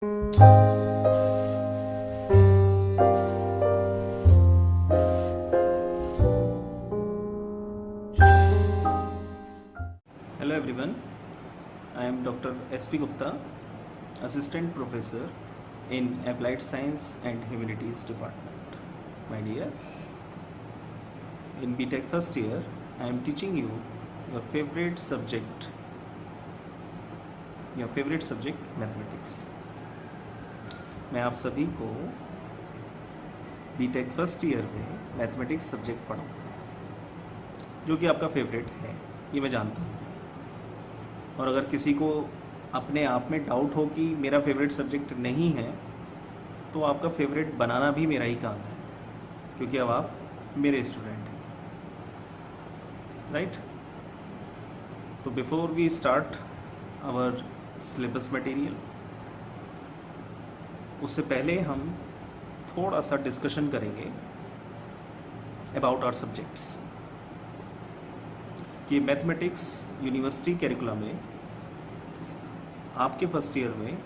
Hello everyone, I am Dr. S.P. Gupta, Assistant Professor in Applied Science and Humanities Department. My dear, in BTech first year, I am teaching you your favorite subject Mathematics. मैं आप सभी को BTech first year में mathematics subject पढ़ाऊँगा, जो कि आपका favourite है, ये मैं जानता हूँ। और अगर किसी को अपने आप में डाउट हो कि मेरा फेवरेट सब्जेक्ट नहीं है, तो आपका फेवरेट बनाना भी मेरा ही काम है, क्योंकि अब आप मेरे स्टूडेंट हैं, राइट? तो before we start our syllabus material, उससे पहले हम थोड़ा सा डिस्कशन करेंगे अबाउट आवर सब्जेक्ट्स कि मैथमेटिक्स यूनिवर्सिटी कैरिकुलम में आपके फर्स्ट ईयर में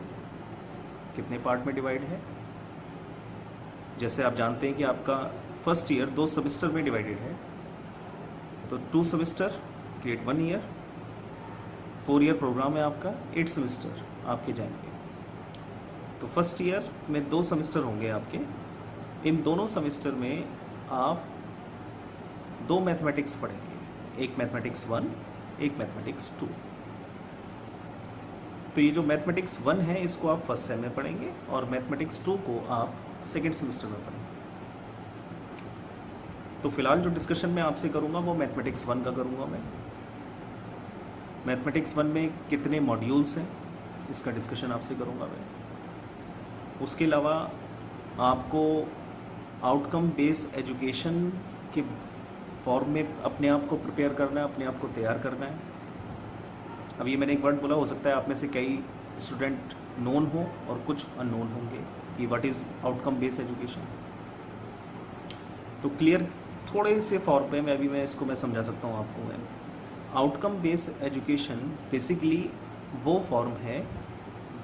कितने पार्ट में डिवाइड है। जैसे आप जानते हैं कि आपका फर्स्ट ईयर 2 सेमेस्टर में डिवाइडेड है, तो 2 semester create 1 year, 4 year programme है आपका, 8 सेमेस्टर आपके जाएंगे। तो फर्स्ट ईयर में 2 सेमेस्टर होंगे आपके। इन दोनों सेमेस्टर में आप 2 मैथमेटिक्स पढ़ेंगे, एक मैथमेटिक्स 1, एक मैथमेटिक्स 2। तो ये जो मैथमेटिक्स 1 है इसको आप फर्स्ट सेम में पढ़ेंगे और मैथमेटिक्स 2 को आप सेकेंड सेमेस्टर में पढ़ेंगे। तो फिलहाल जो डिस्कशन मैं आपसे करूँगा वो मैथमेटिक्स 1 का करूँगा मैं। मैथमेटिक्स 1 में कितने मॉड्यूल्स हैं इसका डिस्कशन आपसे करूँगा मैं। उसके अलावा आपको आउटकम बेस्ड एजुकेशन के फॉर्म में अपने आप को प्रिपेयर करना है, अपने आप को तैयार करना है। अब ये मैंने एक वर्ड बोला, हो सकता है आप में से कई स्टूडेंट नोन हो और कुछ अननोन होंगे कि what is outcome based education. तो क्लियर थोड़े से फॉर्म पे मैं इसको समझा सकता हूँ आपको। मैं आउटकम बेस्ड एजुकेशन बेसिकली वो फॉर्म है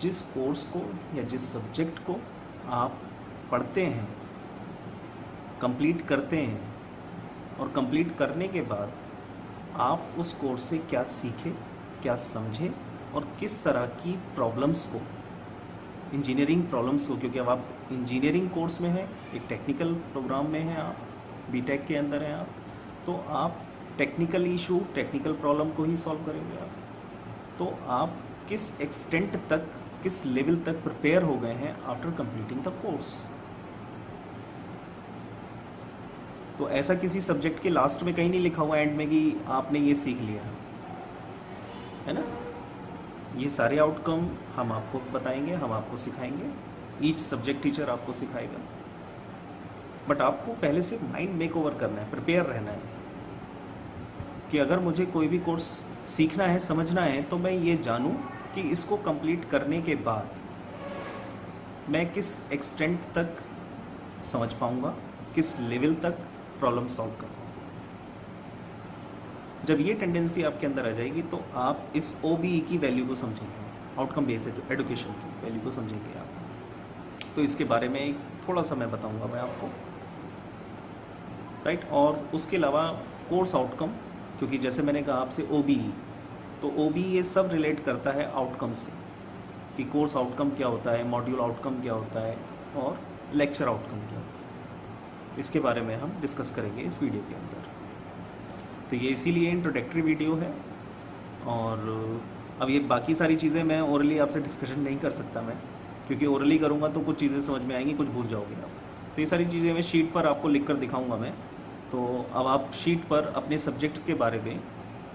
जिस कोर्स को या जिस सब्जेक्ट को आप पढ़ते हैं, कंप्लीट करते हैं, और कंप्लीट करने के बाद आप उस कोर्स से क्या सीखें, क्या समझें और किस तरह की प्रॉब्लम्स को, इंजीनियरिंग प्रॉब्लम्स को, क्योंकि अब आप इंजीनियरिंग कोर्स में हैं, एक टेक्निकल प्रोग्राम में हैं, आप बीटेक के अंदर हैं आप, तो आप टेक्निकल इशू, टेक्निकल प्रॉब्लम को ही सॉल्व करेंगे आप। तो आप किस एक्सटेंट तक, किस लेवल तक प्रिपेयर हो गए हैं आफ्टर कंप्लीटिंग द कोर्स। तो ऐसा किसी सब्जेक्ट के लास्ट में कहीं नहीं लिखा हुआ एंड में कि आपने ये सीख लिया है ना। ये सारे आउटकम हम आपको बताएंगे, हम आपको सिखाएंगे, ईच सब्जेक्ट टीचर आपको सिखाएगा। बट आपको पहले से माइंड मेक ओवर करना है, प्रिपेयर रहना है कि अगर मुझे कोई भी कोर्स सीखना है, समझना है, तो मैं ये जानूं कि इसको कंप्लीट करने के बाद मैं किस एक्सटेंट तक समझ पाऊंगा, किस लेवल तक प्रॉब्लम सॉल्व कर पाऊंगा। जब ये टेंडेंसी आपके अंदर आ जाएगी तो आप इस OBE की वैल्यू को समझेंगे, आउटकम बेस्ड एजुकेशन की वैल्यू को समझेंगे आप। तो इसके बारे में थोड़ा सा मैं बताऊंगा मैं आपको, राइट। और उसके अलावा कोर्स आउटकम, क्योंकि जैसे मैंने कहा आपसे OBE, तो OBE ये सब रिलेट करता है आउटकम से कि कोर्स आउटकम क्या होता है, मॉड्यूल आउटकम क्या होता है और लेक्चर आउटकम क्या होता है। इसके बारे में हम डिस्कस करेंगे इस वीडियो के अंदर। तो ये इसीलिए इंट्रोडक्टरी वीडियो है, और अब ये बाकी सारी चीज़ें मैं ओरली आपसे डिस्कशन नहीं कर सकता मैं, क्योंकि ओरली करूँगा तो कुछ चीज़ें समझ में आएंगी, कुछ भूल जाओगे आप। तो ये सारी चीज़ें मैं शीट पर आपको लिख कर दिखाऊँगा मैं। तो अब आप शीट पर अपने सब्जेक्ट के बारे में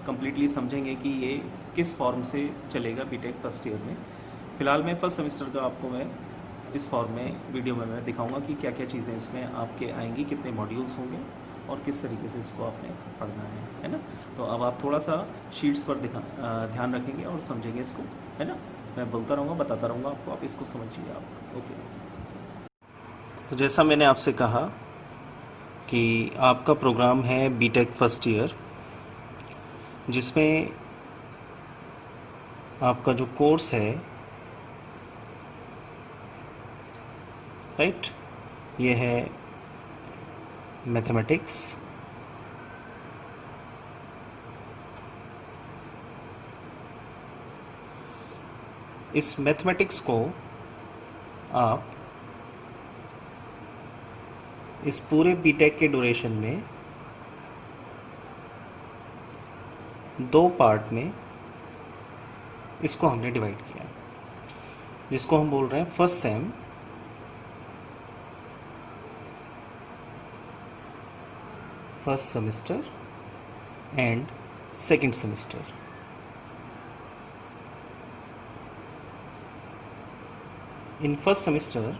कम्प्लीटली समझेंगे कि ये किस फॉर्म से चलेगा बीटेक फर्स्ट ईयर में। फ़िलहाल मैं फर्स्ट सेमेस्टर का आपको मैं इस फॉर्म में वीडियो में मैं दिखाऊंगा कि क्या क्या चीज़ें इसमें आपके आएंगी, कितने मॉड्यूल्स होंगे और किस तरीके से इसको आपने पढ़ना है ना। तो अब आप थोड़ा सा शीट्स पर ध्यान रखेंगे और समझेंगे इसको, है ना। मैं बोलता रहूँगा, बताता रहूँगा आपको, आप इसको समझिए आप। ओके, तो जैसा मैंने आपसे कहा कि आपका प्रोग्राम है बीटेक फर्स्ट ईयर, जिसमें आपका जो कोर्स है राइट। ये है मैथमेटिक्स। इस मैथमेटिक्स को आप इस पूरे बीटेक के ड्यूरेशन में 2 पार्ट में इसको हमने डिवाइड किया, जिसको हम बोल रहे हैं first sem first semester and second semester. In first semester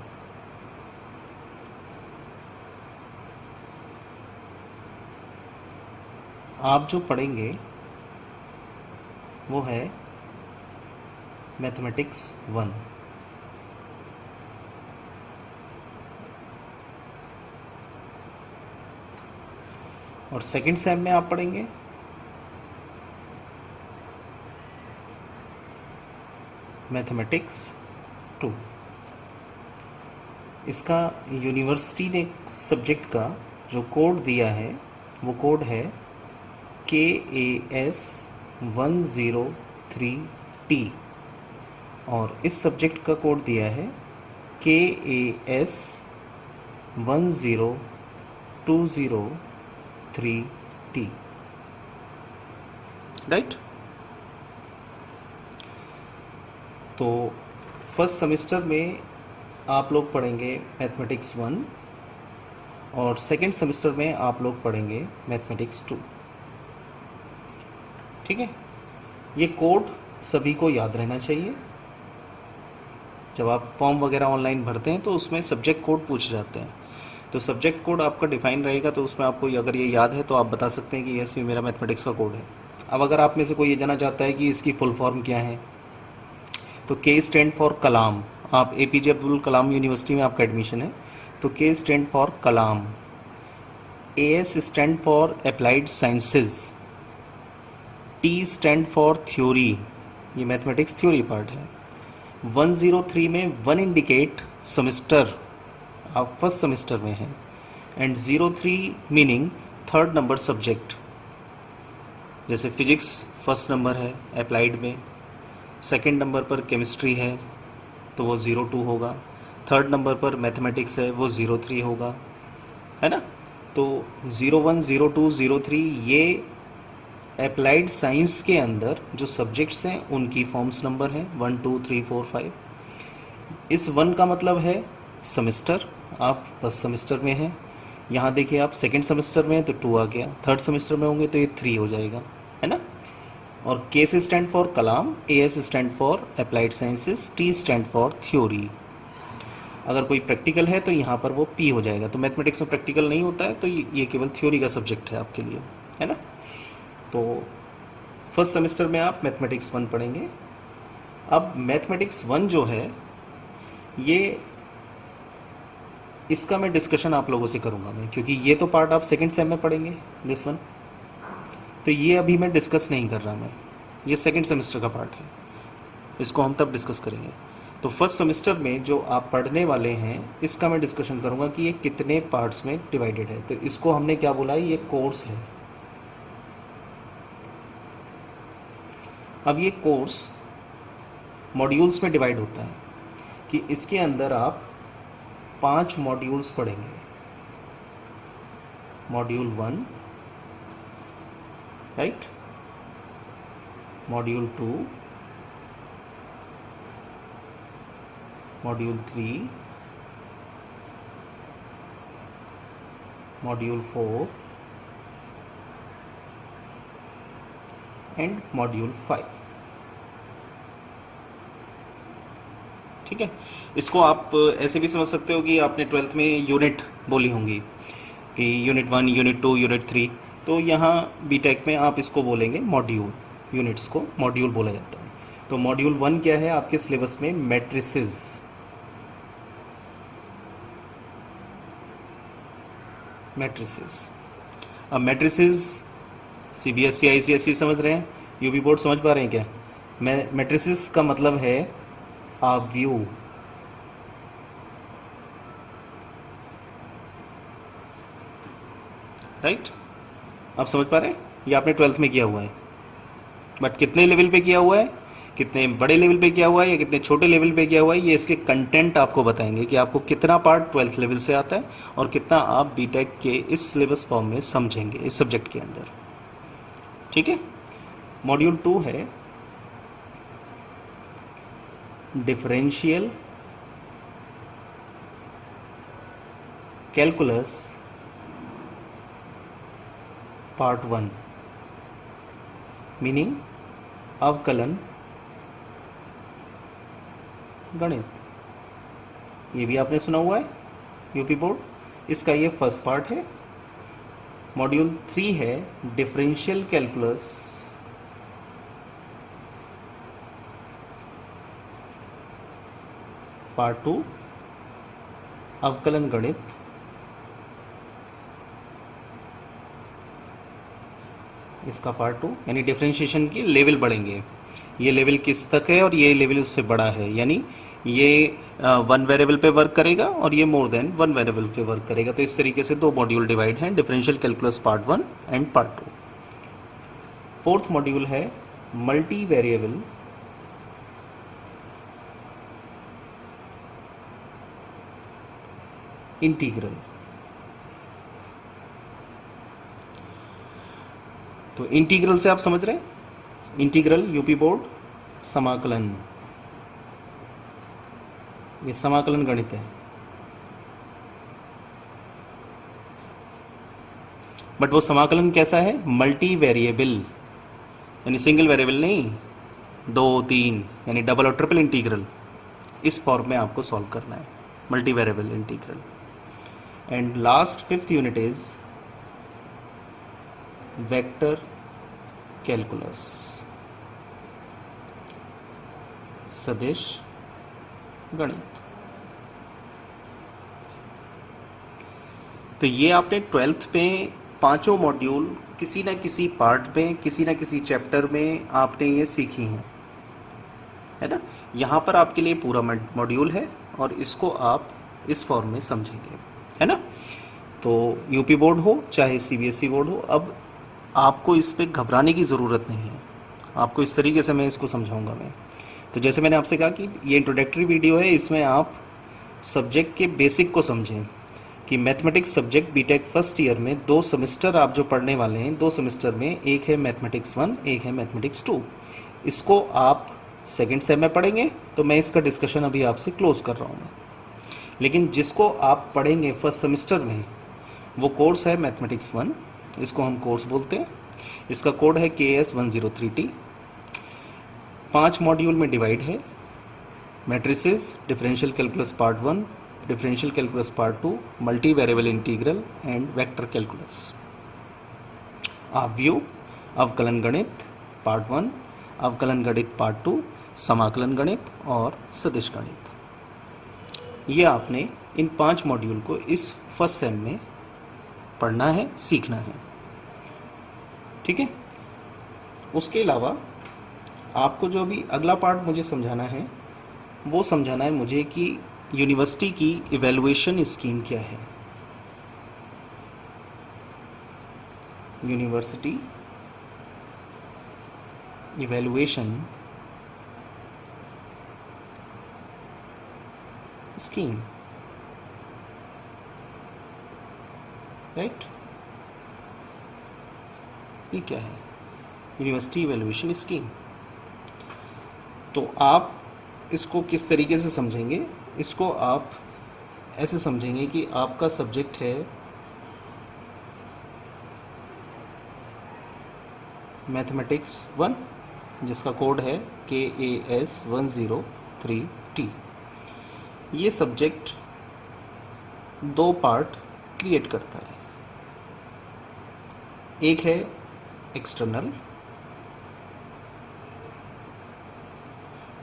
आप जो पढ़ेंगे वो है मैथमेटिक्स 1। और सेकंड सेम में आप पढ़ेंगे मैथमेटिक्स 2। इसका यूनिवर्सिटी ने सब्जेक्ट का जो कोड दिया है वो कोड है KAS 103T, और इस सब्जेक्ट का कोड दिया है KAS 10203T, राइट। तो फर्स्ट सेमेस्टर में आप लोग पढ़ेंगे मैथमेटिक्स 1 और सेकंड सेमेस्टर में आप लोग पढ़ेंगे मैथमेटिक्स 2, ठीक है। ये कोड सभी को याद रहना चाहिए। जब आप फॉर्म वगैरह ऑनलाइन भरते हैं तो उसमें सब्जेक्ट कोड पूछ जाते हैं, तो सब्जेक्ट कोड आपका डिफाइन रहेगा, तो उसमें आपको अगर ये याद है तो आप बता सकते हैं कि यस ये मेरा मैथमेटिक्स का कोड है। अब अगर आप में से कोई ये जानना चाहता है कि इसकी फुल फॉर्म क्या है, तो K स्टैंड फॉर कलाम। आप APJ अब्दुल कलाम यूनिवर्सिटी में आपका एडमिशन है, तो K stand for Kalam, AS stand for applied sciences, T stand for theory, ये मैथमेटिक्स थ्योरी पार्ट है। 103 में 1 इंडिकेट सेमेस्टर, आप फर्स्ट सेमेस्टर में हैं, and 03 meaning third number subject. जैसे फिजिक्स फर्स्ट नंबर है अप्लाइड में, सेकंड नंबर पर केमिस्ट्री है तो वो 02 होगा, थर्ड नंबर पर मैथमेटिक्स है वो 03 होगा, है ना। तो 01, 02, 03 ये अप्लाइड साइंस के अंदर जो सब्जेक्ट्स हैं उनकी फॉर्म्स नंबर हैं 1, 2, 3, 4, 5। इस 1 का मतलब है सेमेस्टर, आप फर्स्ट सेमेस्टर में हैं। यहाँ देखिए आप सेकंड सेमेस्टर में हैं तो 2 आ गया, थर्ड सेमेस्टर में होंगे तो ये 3 हो जाएगा, है ना। और K से stand for Kalam, AS stand for applied sciences, T stand for theory. अगर कोई प्रैक्टिकल है तो यहाँ पर वो P हो जाएगा। तो मैथमेटिक्स में प्रैक्टिकल नहीं होता है, तो ये केवल थ्योरी का सब्जेक्ट है आपके लिए, है ना। तो फर्स्ट सेमेस्टर में आप मैथमेटिक्स 1 पढ़ेंगे। अब मैथमेटिक्स 1 जो है ये, इसका मैं डिस्कशन आप लोगों से करूँगा मैं, क्योंकि ये तो पार्ट आप सेकंड सेम में पढ़ेंगे दिस वन, तो ये अभी मैं डिस्कस नहीं कर रहा मैं, ये सेकंड सेमेस्टर का पार्ट है, इसको हम तब डिस्कस करेंगे। तो फर्स्ट सेमेस्टर में जो आप पढ़ने वाले हैं इसका मैं डिस्कशन करूँगा कि ये कितने पार्ट्स में डिवाइडेड है। तो इसको हमने क्या बोला है, ये कोर्स है। अब ये कोर्स मॉड्यूल्स में डिवाइड होता है कि इसके अंदर आप 5 मॉड्यूल्स पढ़ेंगे। Module 1, right, module 2, module 3, module 4 and module 5, ठीक है। इसको आप ऐसे भी समझ सकते हो कि आपने 12th में यूनिट बोली होंगी कि यूनिट 1, यूनिट 2, यूनिट 3, तो यहाँ बीटेक में आप इसको बोलेंगे मॉड्यूल, यूनिट्स को मॉड्यूल बोला जाता है। तो मॉड्यूल 1 क्या है आपके सिलेबस में, मैट्रिसेस। मैट्रिसेस, अब मैट्रिसेस CBSE ICSE समझ रहे हैं, यूपी बोर्ड समझ पा रहे हैं क्या। मैट्रिसेस का मतलब है आ व्यू राइट? आप समझ पा रहे हैं? ये आपने 12th में किया हुआ है, बट कितने लेवल पे किया हुआ है, कितने बड़े लेवल पे किया हुआ है या कितने छोटे लेवल पे किया हुआ है, ये इसके कंटेंट आपको बताएंगे कि आपको कितना पार्ट 12th लेवल से आता है और कितना आप बीटेक के इस सिलेबस फॉर्म में समझेंगे इस सब्जेक्ट के अंदर। ठीक है? मॉड्यूल 2 है डिफरेंशियल कैलकुलस पार्ट 1, मीनिंग अवकलन गणित। ये भी आपने सुना हुआ है यूपी बोर्ड। इसका ये फर्स्ट पार्ट है। मॉड्यूल 3 है डिफरेंशियल कैलकुलस पार्ट 2, अवकलन गणित। इसका पार्ट 2 यानी डिफरेंशिएशन की लेवल बढ़ेंगे। ये लेवल किस तक है और ये लेवल उससे बड़ा है, यानी ये 1 वेरिएबल पे वर्क करेगा और ये मोर देन 1 वेरिएबल पे वर्क करेगा। तो इस तरीके से 2 मॉड्यूल डिवाइड हैं, differential calculus part 1 and part 2। Fourth module है मल्टी वेरिएबल इंटीग्रल। तो इंटीग्रल से आप समझ रहे हैं, इंटीग्रल यूपी बोर्ड समाकलन, ये समाकलन गणित है। बट वो समाकलन कैसा है? मल्टी वेरिएबल, यानी सिंगल वेरिएबल नहीं, 2, 3 यानी डबल और ट्रिपल इंटीग्रल। इस फॉर्म में आपको सॉल्व करना है, multi variable integral. And last 5th unit is vector calculus, सदिश गणित। तो ये आपने 12th में 5 मॉड्यूल किसी ना किसी पार्ट में, किसी ना किसी चैप्टर में आपने ये सीखी हैं, है ना? यहाँ पर आपके लिए पूरा मॉड्यूल है और इसको आप इस फॉर्म में समझेंगे, है ना? तो यूपी बोर्ड हो चाहे सीबीएसई बोर्ड हो, अब आपको इस पे घबराने की ज़रूरत नहीं है। आपको इस तरीके से मैं इसको समझाऊंगा मैं। तो जैसे मैंने आपसे कहा कि ये इंट्रोडक्टरी वीडियो है, इसमें आप सब्जेक्ट के बेसिक को समझें कि mathematics subject BTech first year में 2 सेमेस्टर आप जो पढ़ने वाले हैं, 2 सेमेस्टर में एक है मैथमेटिक्स 1, एक है मैथमेटिक्स 2। इसको आप सेकेंड सेम में पढ़ेंगे, तो मैं इसका डिस्कशन अभी आपसे क्लोज कर रहा हूँ। लेकिन जिसको आप पढ़ेंगे फर्स्ट सेमेस्टर में, वो कोर्स है मैथमेटिक्स 1, इसको हम कोर्स बोलते हैं। इसका कोड है KS103T। 5 मॉड्यूल में डिवाइड है, matrices, differential calculus part 1, differential calculus part 2, multi variable integral and vector calculus. View अवकलन गणित पार्ट 1, अवकलन गणित पार्ट 2, समाकलन गणित और सदिश गणित। ये आपने इन 5 मॉड्यूल को इस फर्स्ट सेम में पढ़ना है, सीखना है, ठीक है? उसके अलावा आपको जो भी अगला पार्ट मुझे समझाना है, वो समझाना है मुझे कि यूनिवर्सिटी की इवैल्यूएशन स्कीम क्या है। University evaluation scheme, right? ये क्या है? University evaluation scheme. तो आप इसको किस तरीके से समझेंगे? इसको आप ऐसे समझेंगे कि आपका सब्जेक्ट है मैथमेटिक्स 1, जिसका कोड है KAS103T। ये सब्जेक्ट 2 पार्ट क्रिएट करता है। एक है एक्सटर्नल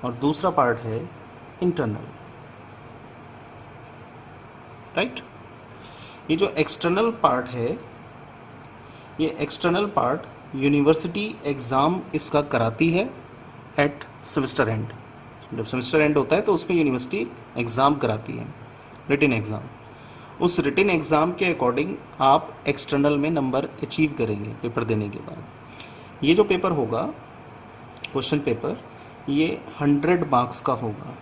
और दूसरा पार्ट है इंटरनल, राइट? ये जो एक्सटर्नल पार्ट है, ये एक्सटर्नल पार्ट यूनिवर्सिटी एग्ज़ाम इसका कराती है एट सेमेस्टर एंड। जब सेमेस्टर एंड होता है तो उसमें यूनिवर्सिटी एग्ज़ाम कराती है, रिटन एग्ज़ाम। उस रिटन एग्ज़ाम के अकॉर्डिंग आप एक्सटर्नल में नंबर अचीव करेंगे पेपर देने के बाद। ये जो पेपर होगा, क्वेश्चन पेपर, ये 100 मार्क्स का होगा।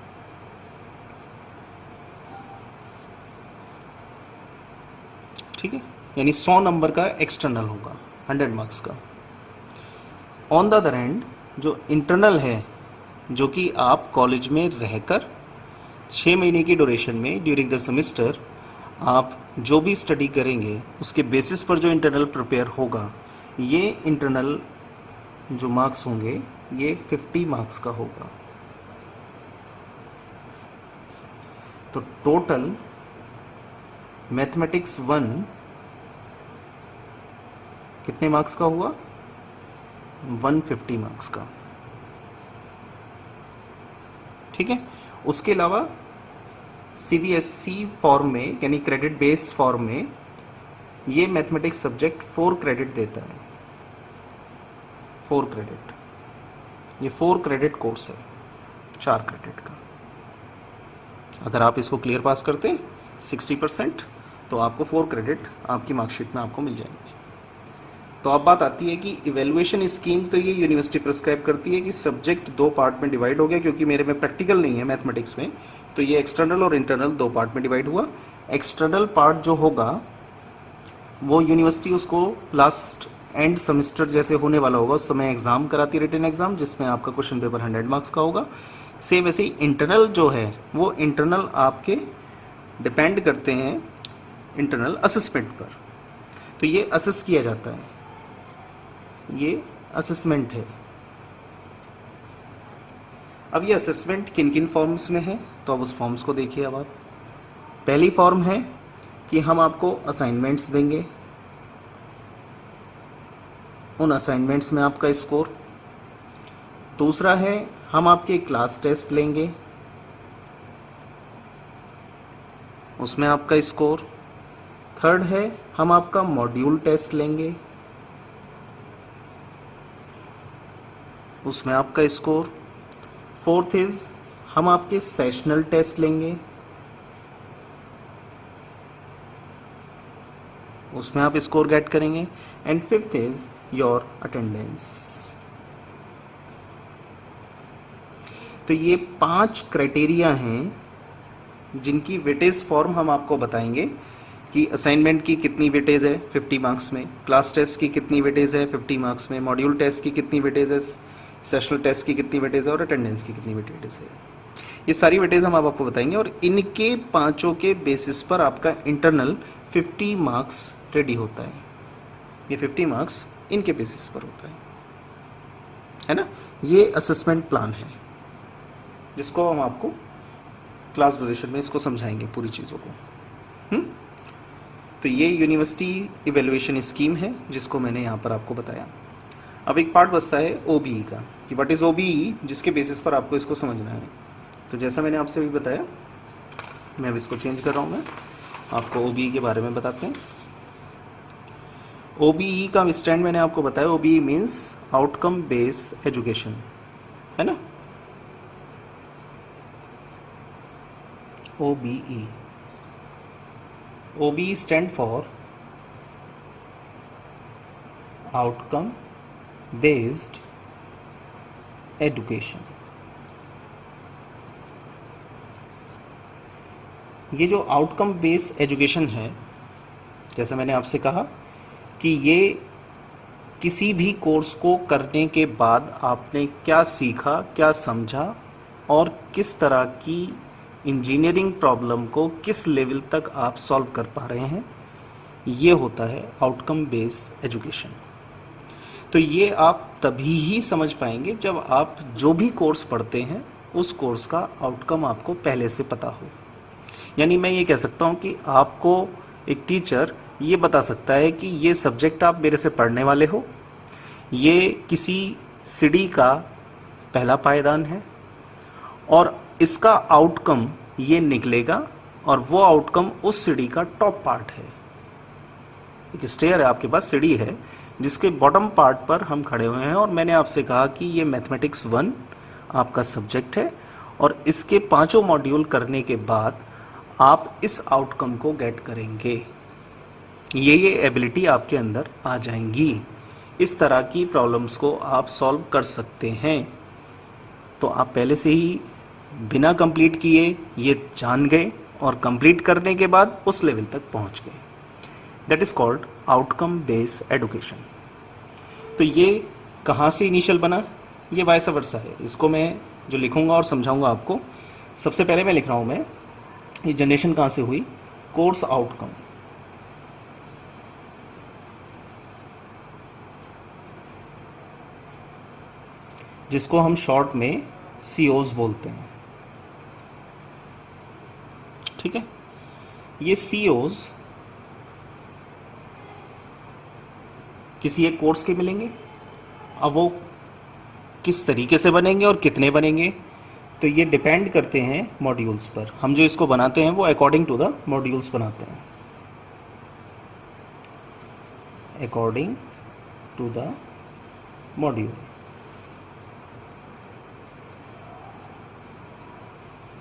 ठीक है, यानी 100 नंबर का एक्सटर्नल होगा, 100 मार्क्स का। ऑन द अदर हैंड जो इंटरनल है, जो कि आप कॉलेज में रहकर 6 महीने की ड्यूरेशन में ड्यूरिंग द सेमेस्टर आप जो भी स्टडी करेंगे उसके बेसिस पर जो इंटरनल प्रिपेयर होगा, ये इंटरनल जो मार्क्स होंगे ये 50 मार्क्स का होगा। तो टोटल मैथमेटिक्स 1 कितने मार्क्स का हुआ? 150 मार्क्स का। ठीक है, उसके अलावा सीबीएसई फॉर्म में, यानी क्रेडिट बेस्ड फॉर्म में, ये मैथमेटिक्स सब्जेक्ट 4 क्रेडिट देता है। 4 क्रेडिट, ये 4 क्रेडिट कोर्स है, 4 क्रेडिट का। अगर आप इसको क्लियर पास करते हैं 60%, तो आपको 4 क्रेडिट आपकी मार्कशीट में आपको मिल जाएंगे। तो अब बात आती है कि इवैल्यूएशन स्कीम, तो ये यूनिवर्सिटी प्रिस्क्राइब करती है कि सब्जेक्ट 2 पार्ट में डिवाइड हो गया, क्योंकि मेरे में प्रैक्टिकल नहीं है मैथमेटिक्स में, तो ये एक्सटर्नल और इंटरनल 2 पार्ट में डिवाइड हुआ। एक्सटर्नल पार्ट जो होगा वो यूनिवर्सिटी उसको लास्ट एंड सेमेस्टर जैसे होने वाला होगा उस समय एग्जाम कराती है, रिटन एग्जाम, जिसमें आपका क्वेश्चन पेपर 100 मार्क्स का होगा। सेम वैसे ही इंटरनल जो है वो इंटरनल आपके डिपेंड करते हैं इंटरनल असेसमेंट पर। तो ये असेस किया जाता है, ये असेसमेंट है। अब ये असेसमेंट किन किन फॉर्म्स में है, तो अब उस फॉर्म्स को देखिए। अब आप, पहली फॉर्म है कि हम आपको असाइनमेंट्स देंगे, उन असाइनमेंट्स में आपका स्कोर। दूसरा है हम आपके क्लास टेस्ट लेंगे, उसमें आपका स्कोर। थर्ड है हम आपका मॉड्यूल टेस्ट लेंगे, उसमें आपका स्कोर। फोर्थ इज हम आपके सेशनल टेस्ट लेंगे, उसमें आप स्कोर गेट करेंगे। And fifth is your attendance. तो ये 5 क्राइटेरिया हैं जिनकी वेटेज फॉर्म हम आपको बताएंगे कि असाइनमेंट की कितनी वेटेज है 50 मार्क्स में, क्लास टेस्ट की कितनी वेटेज है 50 मार्क्स में, मॉड्यूल टेस्ट की कितनी वेटेज है, सेशनल टेस्ट की कितनी वेटेज है और अटेंडेंस की कितनी वेटेज है। ये सारी वेटेज हम आपको बताएंगे और इनके पांचों के बेसिस पर आपका इंटरनल 50 मार्क्स रेडी होता है। ये 50 मार्क्स इनके बेसिस पर होता है ना। ये असेसमेंट प्लान है जिसको हम आपको क्लास ड्यूरेशन में इसको समझाएंगे पूरी चीज़ों को। तो ये यूनिवर्सिटी इवैल्यूएशन स्कीम है जिसको मैंने यहाँ पर आपको बताया। अब एक पार्ट बचता है ओबीई का कि व्हाट इज़ ओबीई, जिसके बेसिस पर आपको इसको समझना है। तो जैसा मैंने आपसे भी बताया, मैं अब इसको चेंज कर रहा हूँ, मैं आपको ओबीई के बारे में बताते हैं। ओबीई का स्टैंड मैंने आपको बताया, OBE means outcome base education, है ना। OBE. OBE stand for Outcome Based Education. ये जो आउटकम बेस्ड एजुकेशन है, जैसे मैंने आपसे कहा कि ये किसी भी कोर्स को करने के बाद आपने क्या सीखा, क्या समझा और किस तरह की इंजीनियरिंग प्रॉब्लम को किस लेवल तक आप सॉल्व कर पा रहे हैं, ये होता है आउटकम बेस्ड एजुकेशन। तो ये आप तभी ही समझ पाएंगे जब आप जो भी कोर्स पढ़ते हैं उस कोर्स का आउटकम आपको पहले से पता हो। यानी मैं ये कह सकता हूँ कि आपको एक टीचर ये बता सकता है कि ये सब्जेक्ट आप मेरे से पढ़ने वाले हो, ये किसी सीढ़ी का पहला पायदान है और इसका आउटकम ये निकलेगा और वो आउटकम उस सीढ़ी का टॉप पार्ट है। एक स्टेयर है आपके पास, सीढ़ी है जिसके बॉटम पार्ट पर हम खड़े हुए हैं और मैंने आपसे कहा कि ये मैथमेटिक्स 1 आपका सब्जेक्ट है और इसके 5 मॉड्यूल करने के बाद आप इस आउटकम को गेट करेंगे। ये एबिलिटी आपके अंदर आ जाएंगी। इस तरह की प्रॉब्लम्स को आप सॉल्व कर सकते हैं। तो आप पहले से ही बिना कंप्लीट किए ये जान गए और कंप्लीट करने के बाद उस लेवल तक पहुंच गए। That is called outcome based education. तो ये कहाँ से इनिशियल बना, ये वाइस वर्सा है। इसको मैं जो लिखूंगा और समझाऊंगा आपको, सबसे पहले मैं लिख रहा हूं मैं, ये जनरेशन कहाँ से हुई, कोर्स आउटकम। जिसको हम शॉर्ट में COs बोलते हैं, ठीक है। ये COs किसी एक कोर्स के मिलेंगे। अब वो किस तरीके से बनेंगे और कितने बनेंगे, तो ये डिपेंड करते हैं मॉड्यूल्स पर। हम जो इसको बनाते हैं वो अकॉर्डिंग टू द मॉड्यूल्स बनाते हैं, अकॉर्डिंग टू द मॉड्यूल,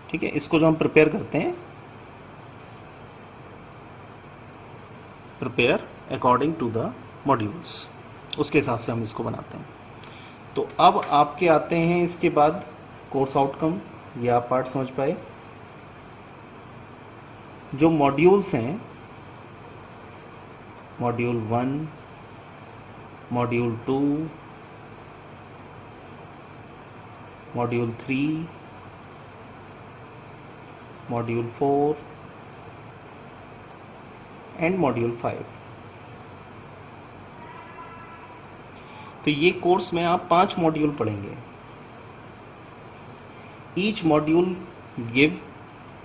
ठीक है। इसको जो हम प्रिपेयर करते हैं, prepare according to the modules, उसके हिसाब से हम इसको बनाते हैं। तो अब आपके आते हैं इसके बाद कोर्स आउटकम। ये आप पार्ट समझ पाए। जो मॉड्यूल्स हैं, module 1, module 2, module 3, module 4 and module 5। तो ये कोर्स में आप 5 मॉड्यूल पढ़ेंगे। ईच मॉड्यूल गिव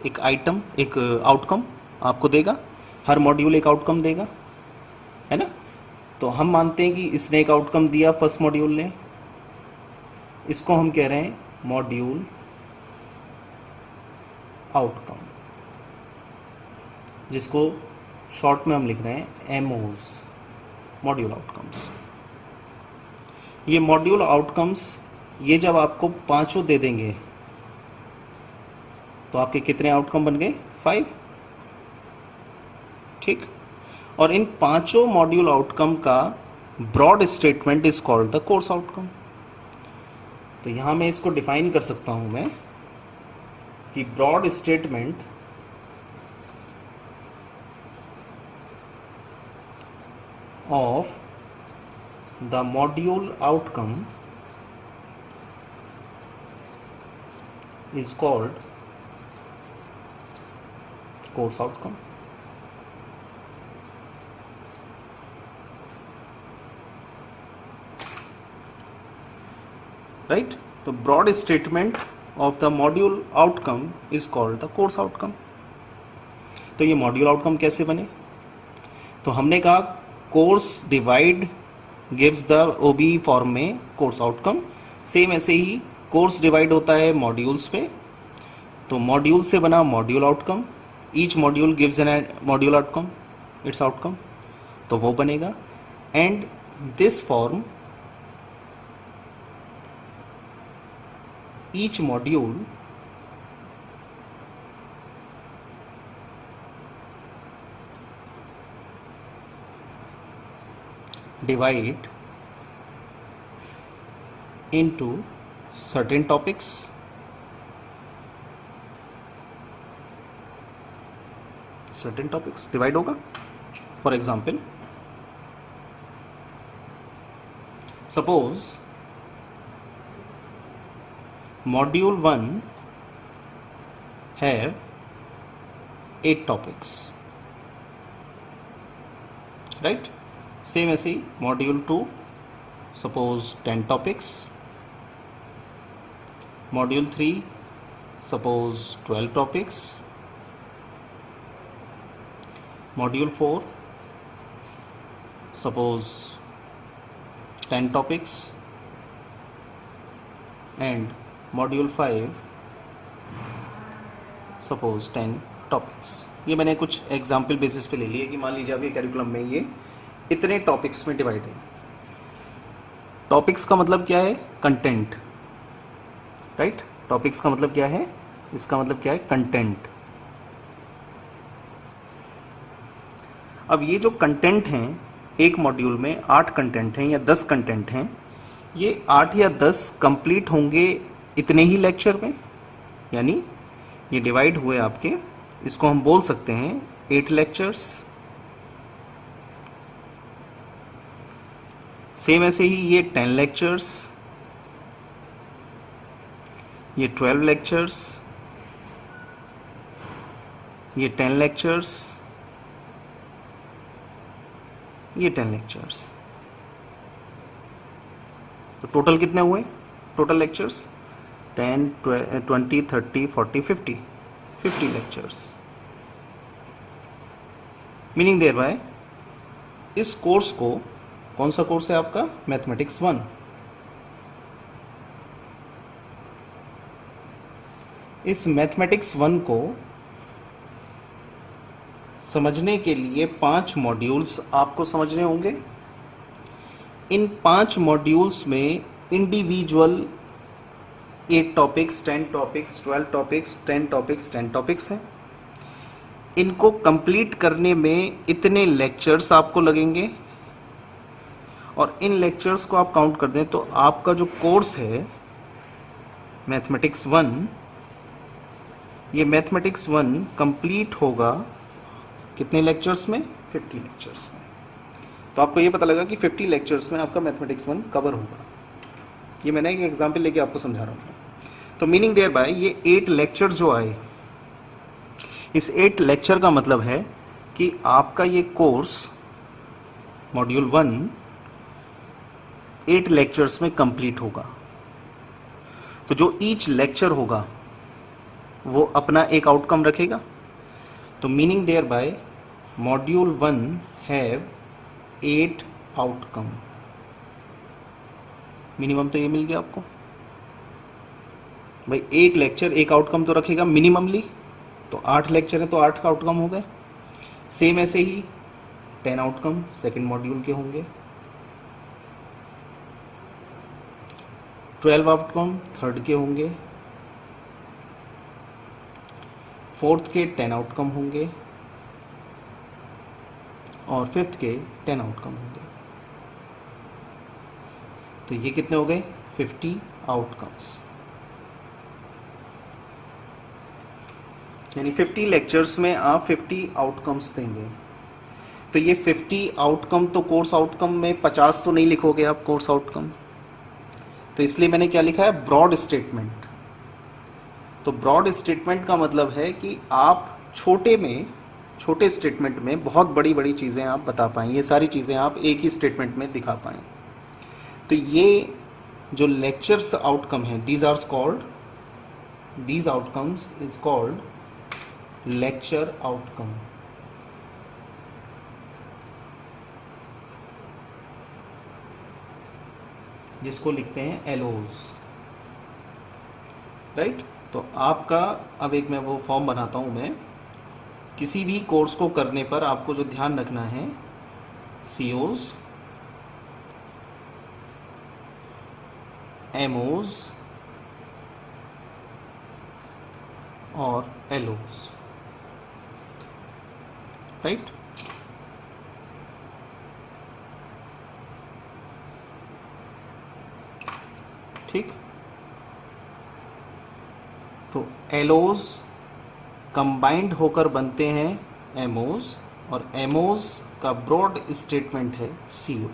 एक आइटम, एक आउटकम आपको देगा। हर मॉड्यूल एक आउटकम देगा, है ना। तो हम मानते हैं कि इसने एक आउटकम दिया, फर्स्ट मॉड्यूल ने। इसको हम कह रहे हैं मॉड्यूल आउटकम, जिसको शॉर्ट में हम लिख रहे हैं MOs, मॉड्यूल आउटकम्स। ये मॉड्यूल आउटकम्स, ये जब आपको 5 दे देंगे तो आपके कितने आउटकम बन गए, 5, ठीक। और इन 5 मॉड्यूल आउटकम का broad statement is called the course outcome. तो यहां मैं इसको डिफाइन कर सकता हूं मैं कि broad statement of the module outcome is called course outcome। Right. तो broad statement of the module outcome is called the course outcome. तो ये मॉड्यूल आउटकम कैसे बने, तो हमने कहा course divide gives the OBE form में कोर्स आउटकम। सेम ऐसे ही कोर्स डिवाइड होता है मॉड्यूल्स पे। तो मॉड्यूल से बना module outcome. Each module gives an module outcome, it's outcome, तो वो बनेगा। And this form, each module divide into certain topics, divide होगा। For example, suppose module 1 have 8 topics, right. Same ऐसे ही module 2 suppose 10 topics, module 3 suppose 12 topics, module 4 suppose 10 topics and module 5 suppose 10 topics. ये मैंने कुछ example basis पे ले लिए कि मान लीजिए आपके कैरिकुलम में ये इतने टॉपिक्स में डिवाइड है। टॉपिक्स का मतलब क्या है, कंटेंट, राइट। टॉपिक्स का मतलब क्या है, इसका मतलब क्या है, कंटेंट। अब ये जो कंटेंट हैं, एक मॉड्यूल में 8 कंटेंट हैं या 10 कंटेंट हैं, ये 8 या 10 कंप्लीट होंगे इतने ही लेक्चर में, यानी ये डिवाइड हुए आपके, इसको हम बोल सकते हैं 8 लेक्चर्स। सेम ऐसे ही ये 10 लेक्चर्स, ये 12 लेक्चर्स, ये 10 लेक्चर्स, ये 10 लेक्चर्स। तो टोटल कितने हुए? Total lectures 10, 20, 30, 40, 50 lectures. Meaning thereby इस कोर्स को, कौन सा कोर्स है आपका? मैथमेटिक्स 1। इस मैथमेटिक्स 1 को समझने के लिए 5 मॉड्यूल्स आपको समझने होंगे। इन 5 मॉड्यूल्स में individual 8 topics, 10 topics, 12 topics, 10 topics, 10 topics हैं। इनको कंप्लीट करने में इतने लेक्चर्स आपको लगेंगे, और इन लेक्चर्स को आप काउंट कर दें तो आपका जो कोर्स है मैथमेटिक्स 1, ये मैथमेटिक्स 1 कंप्लीट होगा कितने लेक्चर्स में? 50 लेक्चर्स में। तो आपको ये पता लगा कि 50 लेक्चर्स में आपका मैथमेटिक्स 1 कवर होगा। ये मैंने एक एग्जांपल लेके आपको समझा रहा हूँ। तो मीनिंग देयर बाय ये 8 लेक्चर जो आए, इस 8 लेक्चर का मतलब है कि आपका ये कोर्स मॉड्यूल 1 8 लेक्चर्स में कंप्लीट होगा। तो जो ईच लेक्चर होगा वो अपना एक आउटकम रखेगा। तो meaning thereby module 1 have 8 outcome. Minimum तो ये मिल गया आपको भाई, एक लेक्चर एक आउटकम तो रखेगा मिनिममली। तो 8 लेक्चर है तो 8 का आउटकम हो गए। सेम ऐसे ही 10 आउटकम सेकंड मॉड्यूल के होंगे, 12 आउटकम थर्ड के होंगे, फोर्थ के 10 आउटकम होंगे, और फिफ्थ के 10 आउटकम होंगे। तो ये कितने हो गए? 50 आउटकम्स। यानी 50 लेक्चर्स में आप 50 आउटकम्स देंगे। तो ये 50 आउटकम तो कोर्स आउटकम में 50 तो नहीं लिखोगे आप कोर्स आउटकम। तो इसलिए मैंने क्या लिखा है? Broad statement. तो ब्रॉड स्टेटमेंट का मतलब है कि आप छोटे स्टेटमेंट में बहुत बड़ी बड़ी चीज़ें आप बता पाएँ। ये सारी चीज़ें आप एक ही स्टेटमेंट में दिखा पाएँ। तो ये जो लेक्चर्स आउटकम है, these outcomes is called lecture outcome. जिसको लिखते हैं एलओज, राइट। तो आपका अब एक मैं वो फॉर्म बनाता हूं मैं। किसी भी कोर्स को करने पर आपको जो ध्यान रखना है, सीओज, एमओज और एलओज, राइट। ठीक। तो एलओज कंबाइंड होकर बनते हैं एमओज, और एमओज का ब्रॉड स्टेटमेंट है सीओ,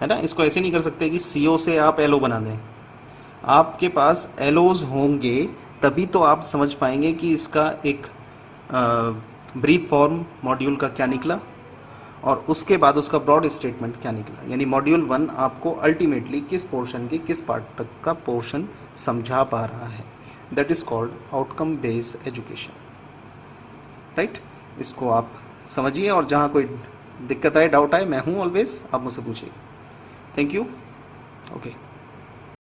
है ना। इसको ऐसे नहीं कर सकते कि सीओ से आप एलओ बना दें। आपके पास एलओज होंगे तभी तो आप समझ पाएंगे कि इसका एक ब्रीफ फॉर्म मॉड्यूल का क्या निकला, और उसके बाद उसका ब्रॉड स्टेटमेंट क्या निकला। यानी मॉड्यूल 1 आपको अल्टीमेटली किस पोर्शन के किस पार्ट तक का पोर्शन समझा पा रहा है। That is called outcome based education, right. इसको आप समझिए, और जहाँ कोई दिक्कत आए, डाउट आए, मैं हूँ ऑलवेज, आप मुझसे पूछिए। Thank you. ओके।